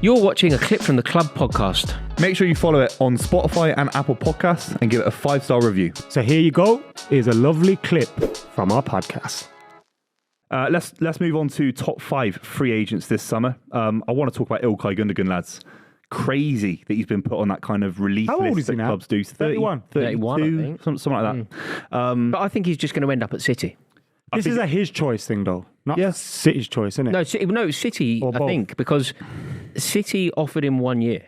You're watching a clip from the Club podcast. Make sure you follow it on Spotify and Apple Podcasts and give it a 5-star review. So here you go. Here's a lovely clip from our podcast. Let's move on to top 5 free agents this summer. I want to talk about Ilkay Gündoğan, lads. Crazy that he's been put on that kind of relief How old list is he that now? clubs do. 31. 31, I think. Something like that. But I think he's just going to end up at City. This is a his choice thing, though. Not City's choice, isn't it? No, City, Or I both. think, because City offered him 1 year.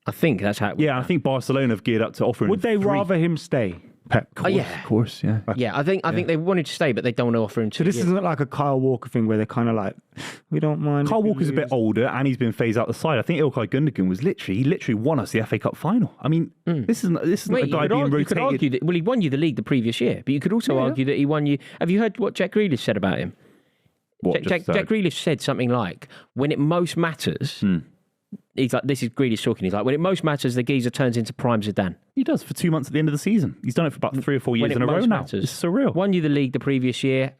I think that's how it Yeah, I think Barcelona have geared up to offer him Would they 3. rather him stay, Pep? yeah. Of course, yeah. Yeah, I think they wanted to stay, but they don't want to offer him 2 So this years. isn't like a Kyle Walker thing where they're kind of like, we don't mind. Kyle if you Walker's a bit lose. older and he's been phased out the side. I think Ilkay Gündoğan was literally won us the FA Cup final. I mean, this is not Wait, a guy being you could rotated. argue that, well, he won you the league the previous year, but you could also argue that he won you... Have you heard what Jack Grealish said about him? What, Jack Grealish said something like, when it most matters... He's like, this is Grealish talking. He's like, when it most matters, the geezer turns into prime Zidane. He does for 2 months at the end of the season. He's done it for about 3 or 4 years When it in a row most now. matters. It's surreal. Won you the league the previous year.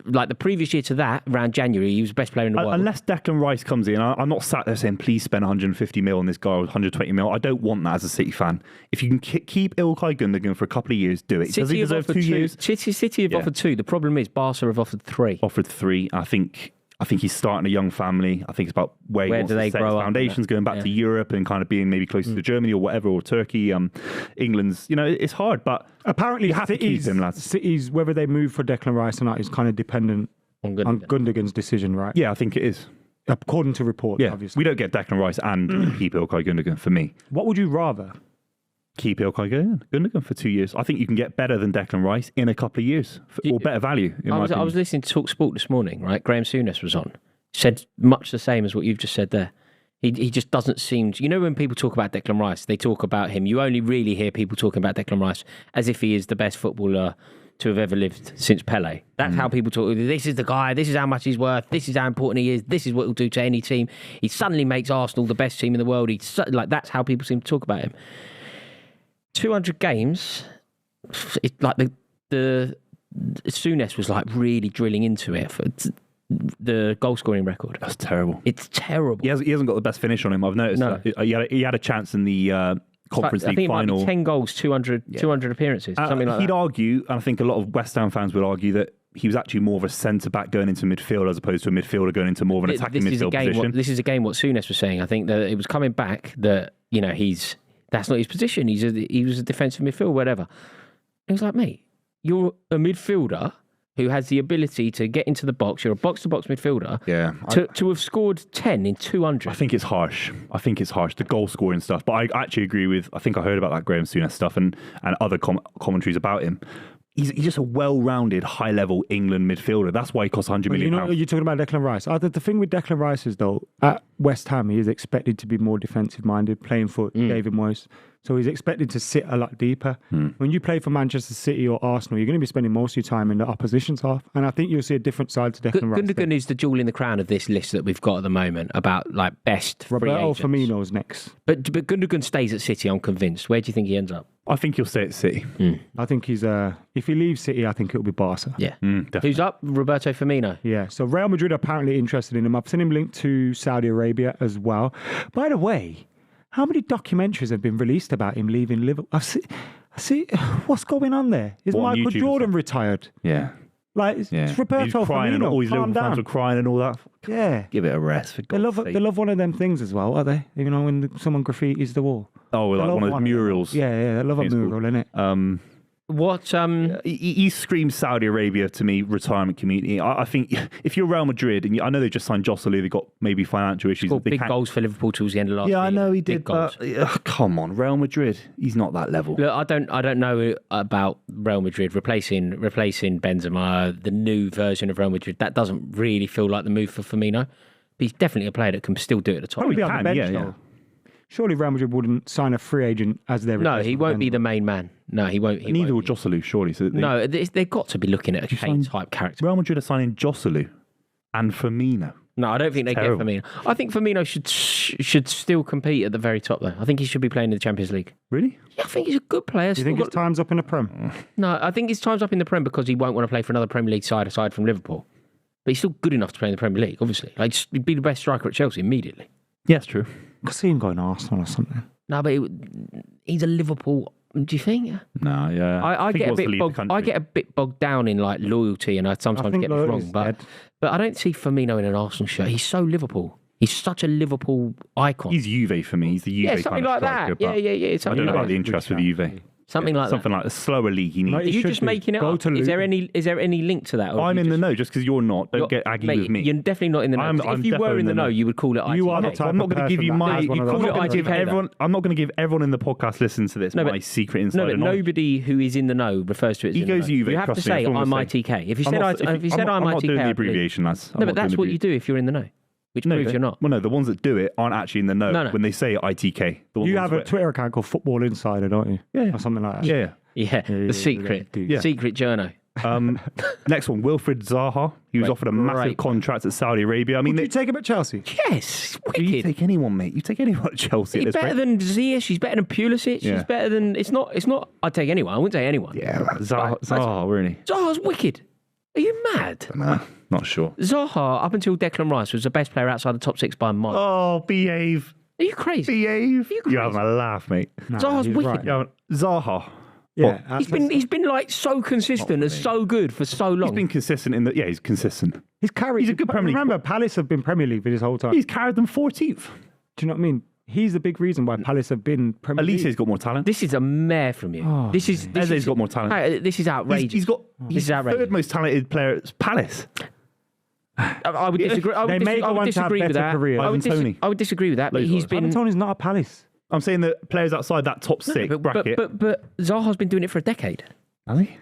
Like the previous year to that, around January, he was the best player in the world. Unless Declan Rice comes in, I'm not sat there saying, please spend 150 mil on this guy or 120 mil. I don't want that as a City fan. If you can keep Ilkay Gündoğan for a couple of years, do it. Does he deserve 2 years? City have offered 2. The problem is Barca have offered 3. Offered 3. I think he's starting a young family. I think it's about where he wants do to they set grow his up, foundations, going back to Europe and kind of being maybe closer to Germany or whatever, or Turkey. England's, it's hard, but Apparently, you have to keep him, lads. City's, whether they move for Declan Rice or not, is kind of dependent On on Gündoğan. Gündoğan's decision, right? Yeah, I think it is. According to reports, Yeah, obviously. we don't get Declan Rice and keep Ilkay Gündoğan for me. What would you rather? Keep Ilkay Gündoğan for 2 years. I think you can get better than Declan Rice in a couple of years, or better value, in my I opinion. was listening to Talk Sport this morning, right? Graham Souness was on. Said much the same as what you've just said there. He just doesn't seem... when people talk about Declan Rice, they talk about him. You only really hear people talking about Declan Rice as if he is the best footballer to have ever lived since Pele. That's how people talk. This is the guy. This is how much he's worth. This is how important he is. This is what he'll do to any team. He suddenly makes Arsenal the best team in the world. That's how people seem to talk about him. 200 games, the Souness was like really drilling into it for the goal scoring record. That's terrible. It's terrible. He hasn't got the best finish on him. I've noticed No. that. He had a chance in the Conference I League think it final. might be 10 goals, 200 appearances, something like He'd that. argue, and I think a lot of West Ham fans would argue, that he was actually more of a centre-back going into midfield as opposed to a midfielder going into more of an attacking midfield position. This is again what Souness was saying. I think that it was coming back that, that's not his position. He was a defensive midfielder, whatever. It was like, mate, you're a midfielder who has the ability to get into the box. You're a box-to-box midfielder. Yeah. To have scored 10 in 200. I think it's harsh. The goal scoring stuff. But I actually agree with, I think I heard about that Graham Souness stuff and other commentaries about him. He's just a well-rounded, high-level England midfielder. That's why he costs £100 million. You're talking about Declan Rice. The thing with Declan Rice is, though, at West Ham, he is expected to be more defensive-minded, playing for David Moyes. So he's expected to sit a lot deeper. When you play for Manchester City or Arsenal, you're going to be spending most of your time in the opposition's half. And I think you'll see a different side to Declan Rice. Gündoğan is the jewel in the crown of this list that we've got at the moment about best free Roberto agents. Firmino's next. But Gündoğan stays at City, I'm convinced. Where do you think he ends up? I think he'll stay at City. I think he's if he leaves City, I think it'll be Barca. Yeah. Definitely. Who's up? Roberto Firmino. Yeah, so Real Madrid are apparently interested in him. I've seen him linked to Saudi Arabia as well. By the way, how many documentaries have been released about him leaving Liverpool? I see, what's going on there? Is What, on Michael YouTube Jordan retired? Yeah. It's Roberto He's crying and Firmino. all his Calm Liverpool fans down. were crying and all that. Yeah. Give it a rest, for They God's sake. love one of them things as well, are they? When someone graffitis the wall. Oh, They like love one of those murals. Yeah, they love a It's cool. mural, innit? What? He screams Saudi Arabia to me, retirement community. I think if you're Real Madrid, and I know they just signed Joselu, they got maybe financial issues. Scored They big can't- goals for Liverpool towards the end of last year. Yeah, I know he Big did, goals. but come on, Real Madrid, he's not that level. Look, I don't know about Real Madrid replacing Benzema, the new version of Real Madrid. That doesn't really feel like the move for Firmino. But he's definitely a player that can still do it at the top. Probably be on the can, bench, yeah, though. yeah. Surely Real Madrid wouldn't sign a free agent as their No, he replacement won't be then. the main man. No, he won't. He Neither will won't. Joselu, surely. So No, they've got to be looking at a Kane-type character. Real Madrid are signing Joselu and Firmino. No, I don't think they Terrible. get Firmino. I think Firmino should still compete at the very top, though. I think he should be playing in the Champions League. Really? Yeah, I think he's a good player. Do you think his time's up in the Prem? No, I think his time's up in the Prem because he won't want to play for another Premier League side aside from Liverpool. But he's still good enough to play in the Premier League, obviously. He'd be the best striker at Chelsea immediately. Yeah, it's true. I could see him going Arsenal or something. No, but he's a Liverpool. Do you think? No, yeah. I think he get a wants to bit leave the bogged. country. I get a bit bogged down in like loyalty, and I sometimes think get this wrong. loyalty's dead. But I don't see Firmino in an Arsenal shirt. He's so Liverpool. He's such a Liverpool icon. He's Juve for me. He's the Juve yeah, kind something of like striker, that. Yeah, but yeah, yeah. I Something don't know like about the that. interest with Juve. Something like Something like a slower league he needs. No, Are it you should just be. making it Go up? to Is there Luton. any link to that? Or I'm you in the just- know just because you're not. Don't get aggy mate, with me. You're definitely not in the know. I'm if you definitely were in the know, you would call it ITK. You are the type I'm not of going to give you person my. that has one I'm of not those going to give ITK though. everyone. I'm not going to give everyone in the podcast listen to this No, my but- secret No, insider but knowledge. nobody who is in the know refers to it as He in the goes know. Juve, You have to trust me, say that's what I'm I'm saying. ITK. If you I'm said not- if you said I'm I'm not doing the ITK, abbreviation, lads. I'm no, not but that's doing what the you do if you're in the know, which No, proves you're not. Well, no, the ones that do it aren't actually in the know No. when they say ITK. The ones You on have a Twitter account called Football Insider, don't you? Yeah. Or something like that. Yeah. Yeah, the secret, yeah. secret journo. Next one, Wilfried Zaha. He was Right, offered a massive great. contract at Saudi Arabia. I mean, Would you take him at Chelsea? Yes, you wicked. take anyone, mate. You take anyone at Chelsea. at He's this better rate. than Ziyech. He's better than Pulisic. Yeah. He's better than. It's not. I'd take anyone. I wouldn't take anyone. Yeah, Zaha, really? Zaha's wicked. Are you mad? Nah, not sure. Zaha, up until Declan Rice, was the best player outside the top six by a mile. Oh, behave. Are you crazy? Behave. you You're having a laugh, mate. Nah, Zaha's he's wicked. right. You're having- Zaha. Yeah. He's been like so consistent and so good for so long. He's been consistent in the. Yeah, he's consistent. He's carried. He's a good Premier League Remember, Palace have been Premier League for this whole time. He's carried them 14th. Do you know what I mean? He's the big reason why Palace have been Premier League. Elise's got more talent. This is a mare from you. Oh, this is Eze's got more talent. This is outrageous. He's got. This He's is the outrageous. third most talented player at Palace. I would disagree. I would, They may I go would on to have disagree with better that. careers. I would, Ivan Toney. I would disagree with that. But Loads he's of been. Tony's not at Palace. I'm saying that players outside that top six bracket. But Zaha's been doing it for a decade. Has he?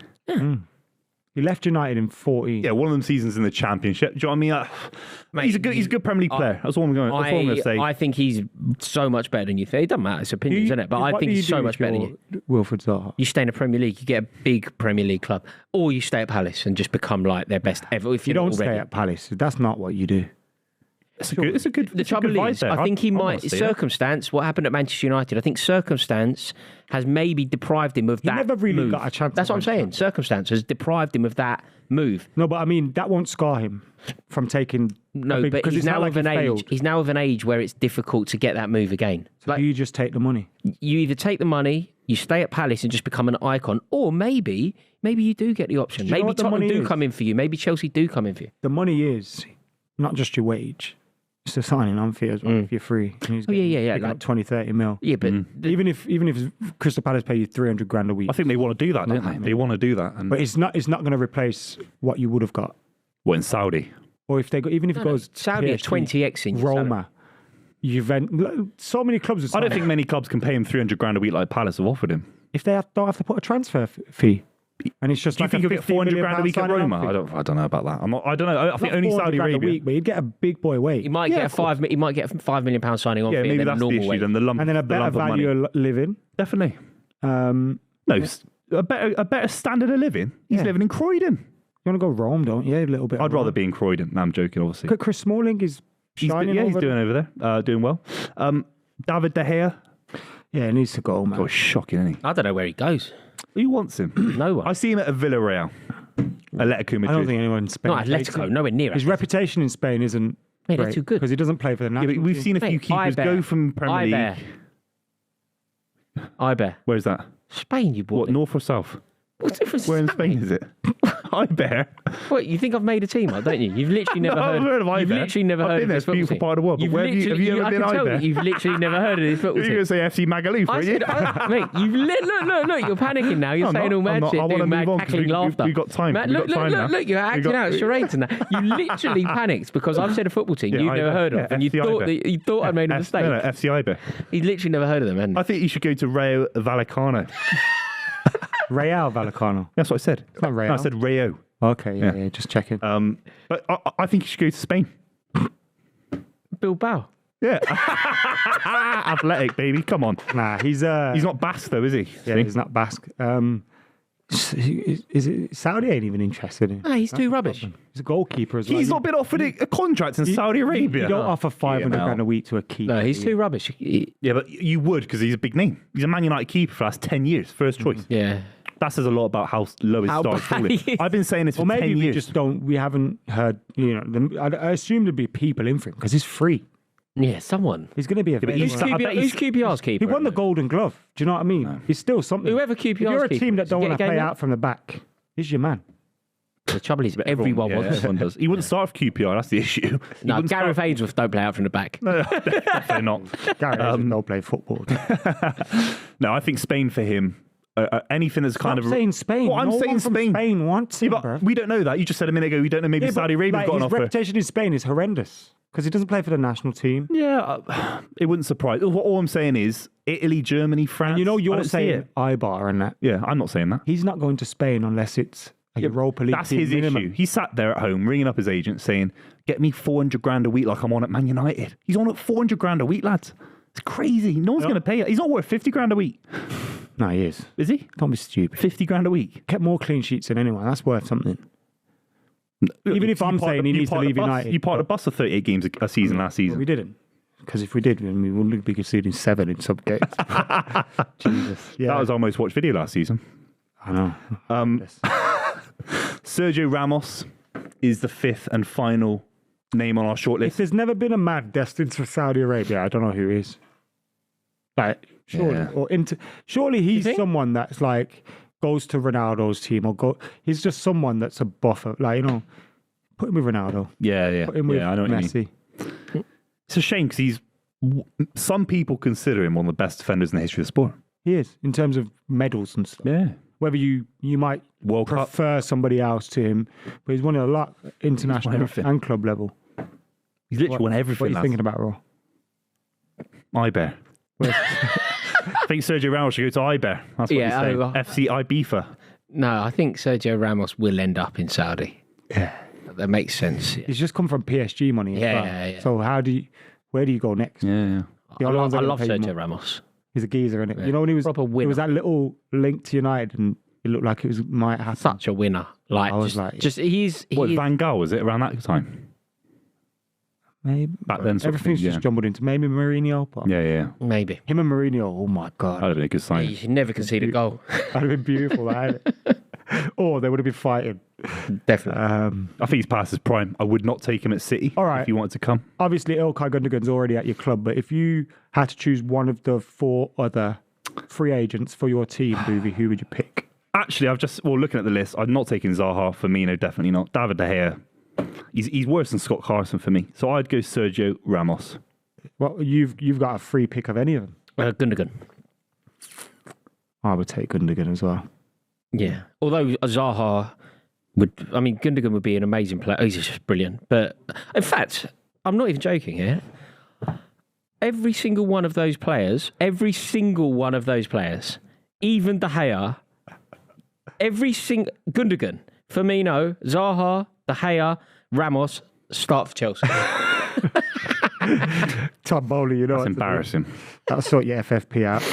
He left United in 14. Yeah, one of them seasons in the Championship. Do you know what I mean? Mate, He's a good Premier League player. That's all I'm going. That's all I'm going to say. I think he's so much better than you think. It doesn't matter. It's opinions, isn't it? But I What think do you he's so do much if better than you're you. Wilfried Zaha. You stay in the Premier League, you get a big Premier League club, or you stay at Palace and just become like their best ever. If You you're don't not stay already. at Palace. That's not what you do. It's a good. The trouble is, I think he might. Circumstance, what happened at Manchester United, I think circumstance has maybe deprived him of that. never really move. got a chance That's at what I'm saying. Manchester. Circumstance has deprived him of that move. No, but I mean, that won't scar him from taking. No, but because he's it's now not like of an he age. failed. He's now of an age where it's difficult to get that move again. So do you just take the money? You either take the money, you stay at Palace and just become an icon, or maybe you do get the option. Do you know Maybe what the Tottenham money do is? come in for you. Maybe Chelsea do come in for you. The money is not just your wage. It's the signing on fee as well if you're free. And he's Oh, yeah, getting yeah, yeah, big, like- like 20, 30 mil. Yeah, but Even if Crystal Palace pay you 300 grand a week, I think they want to do that, don't they? They want to do that. And but it's not going to replace what you would have got. what in Saudi? Or if they go, even if it goes Saudi are PSG, 20x in your salary. Roma, Juventus, so many clubs. Are I don't signing. think many clubs can pay him 300 grand a week like Palace have offered him. If they don't have to put a transfer fee, and it's just Do you like think a he'll get 50 400 million grand a pound week at signing on Roma? fee. I don't know about that. I don't know. I think Not only 400 Saudi grand Arabia. a week, but you'd get a big boy wage, He might Yeah, get a of course. He might get a £5 million signing on Yeah, fee maybe and then that's a the normal issue. wage. Then the lump, and then a the better lump of money. value of living. Definitely. You No, a better standard of living. He's Yeah. living in Croydon. want to go Rome, don't you? A little bit. I'd of rather Rome. be in Croydon. No, I'm joking, obviously. Look at Chris Smalling is He's shining. he's over doing over there, doing well. David De Gea. Yeah, he needs to go, man. Oh, shocking, isn't he? I don't know where he goes. Who wants him? No one. I see him at a Villarreal. Atletico Madrid. I don't think anyone in Spain. Not takes Atletico, him. nowhere near His it. reputation in Spain isn't Mate, they're too good. because he doesn't play for the Yeah, national but we've team. seen a few Mate, keepers Iber. go from Premier League. Iber. Where's that? Spain, you bought What, it. north or south? What difference Where in does that Spain make? is it? Iber. What, you think I've made a team up, don't you? You've literally never No, heard. I've heard of You've Iber. literally never I've heard been of there. this It's a beautiful football part of the world. But team. where have you ever I been can tell Iber? You've literally never heard of this football You're going team. to say FC Magaluf, I are you? said, mate, look, you're panicking now. You're I'm saying not, all mad I'm not. shit, I wanna doing mad move on 'cause cackling laughter. we've got time. Matt, We've look, got time now. look, you're acting out charades and that. You literally panicked because I've said a football team Yeah, you've never Iber. heard of, Yeah, and you FC thought Iber. you thought I made a mistake. No, FC Iber. He's literally never heard of them, hasn't I think you should go to Rayo Vallecano. Real Vallecano. That's what I said. not Real. No, I said Rayo. Okay, Yeah. yeah, just checking. But I think you should go to Spain. he? Bilbao. Yeah. Athletic, baby. Come on. Nah, he's He's not Basque, though, is he? yeah, he's not Basque. Is it Saudi ain't even interested in? Ah, he's too rubbish. He's a goalkeeper as well. He's not been offered a contract in Saudi Arabia. You don't offer 500 Yeah, grand a week to a keeper. No, he's too rubbish. Yeah, but you would because he's a big name. He's a Man United keeper for the last 10 years, first choice. Yeah. That says a lot about how low his How star bad falling. he is. I've been saying this for Or maybe 10 we years. just don't. We haven't heard. I assume there'd be people in for him because he's free. Yeah, someone. He's going to be a but very he's Who's, I bet who's QPR's keeper? He won the Golden Glove. Do you know what I mean? No. He's still something. Whoever QPR's If you're a keeper team that is, don't you want get to a play game out from the back, he's your man. The trouble is, everyone yeah, wants. everyone does. He wouldn't start for QPR. That's the issue. He No, wouldn't Gareth start- Ainsworth don't play out from the back. No, definitely not. Gary doesn't know play football. No, I think Spain for him. Anything that's kind Stop of saying Spain. Well, I'm No saying one from Spain. Spain wants him, Yeah, bro. but we don't know that. You just said a minute ago. We don't know. Maybe Yeah, Saudi but, Arabia's like, got an his offer. reputation in Spain is horrendous because he doesn't play for the national team. Yeah, it wouldn't surprise. All I'm saying is Italy, Germany, France. You know, I you're don't see saying it. Ibar and that. Yeah, I'm not saying that. He's not going to Spain unless it's a Europa League That's team his minimum. issue. He sat there at home ringing up his agent saying, "Get me 400 grand a week like I'm on at Man United." He's on at 400 grand a week, lads. It's crazy. No one's going to pay it. He's not worth 50 grand a week, No, he is. is he? Don't be stupid. 50 grand a week. Kept more clean sheets than anyone. That's worth something. Even if I'm saying he needs to leave United. You parked a bus for 38 games a season last But season. we didn't. Because if we did, then we wouldn't be conceding 7 in some games. Jesus. Yeah. That was our most watched video last season. I know. Sergio Ramos is the 5th and final name on our If shortlist. there's never been a man destined for Saudi Arabia, I don't know who is. Like, surely, Yeah. surely he's think? someone that's like goes to Ronaldo's team or he's just someone that's a buffer. Like, you know, put him with Ronaldo, Yeah. put him with I know what you mean. Messi. It's a shame because some people consider him one of the best defenders in the history of the sport. He is in terms of medals and stuff. Yeah. Whether you might World Cup. prefer somebody else to him, but he's won a lot international everything. and club level. He's literally won everything. What are you lads. thinking about, Raw? Iber. I think Sergio Ramos should go to Iber. That's what Yeah, you say. FC Ibiza. No, I think Sergio Ramos will end up in Saudi. Yeah. That makes sense. He's just come from PSG money. as Yeah, well. yeah. So where do you go next? Yeah. The I other ones are love gonna pay Sergio more. Ramos. He's a geezer, isn't it? You know when he was Proper there winner. was that little link to United, and it looked like it might happen. Such a winner. Like, I was just, like- just he's What, Van Gaal, was it around that time? Maybe Back then, sort of everything's thing, yeah. just jumbled into maybe Mourinho. But Yeah. maybe. him and Mourinho. Oh my god, That would have been a good sign. You never concede a goal. that'd have been beautiful. That, or they would have been fighting. Definitely. I think he's past his prime. I would not take him at City All right. if he wanted to come. Obviously, Ilkay Gündoğan's already at your club, but if you had to choose one of the 4 other free agents for your team, Buvey, who would you pick? Actually, looking at the list, I'm not taking Zaha. Firmino, definitely not. David De Gea, he's worse than Scott Carson for me. So I'd go Sergio Ramos. Well, you've got a free pick of any of them. Gündoğan. I would take Gündoğan as well. Yeah. Although Zaha Gündoğan would be an amazing player. He's just brilliant. But in fact, I'm not even joking here. Every single one of those players, even De Gea, Gündoğan, Firmino, Zaha, De Gea, Ramos, start for Chelsea. Tom Bowley, you know. That's embarrassing. That'll sort your FFP out.